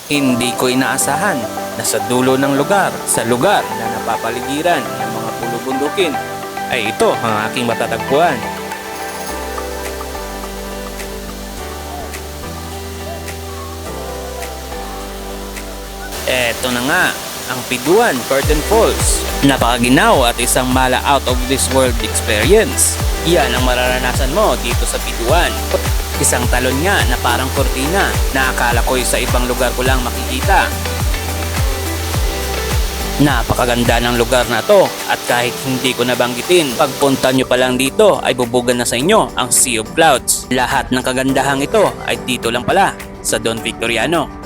Hindi ko inaasahan na sa dulo ng lugar, sa lugar na napapaligiran ng mga pulo-bundukin, ay ito ang aking matatagpuan. Eto na nga, ang Piduan Curtain Falls. Napakaginaw at isang mala out of this world experience. Yan ang mararanasan mo dito sa Piduan. Isang talon nga na parang kortina na akala ko'y sa ibang lugar ko lang makikita. Napakaganda ng lugar na to at kahit hindi ko nabanggitin, pagpunta nyo pa lang dito ay bubugan na sa inyo ang Sea of Clouds. Lahat ng kagandahang ito ay dito lang pala sa Don Victoriano.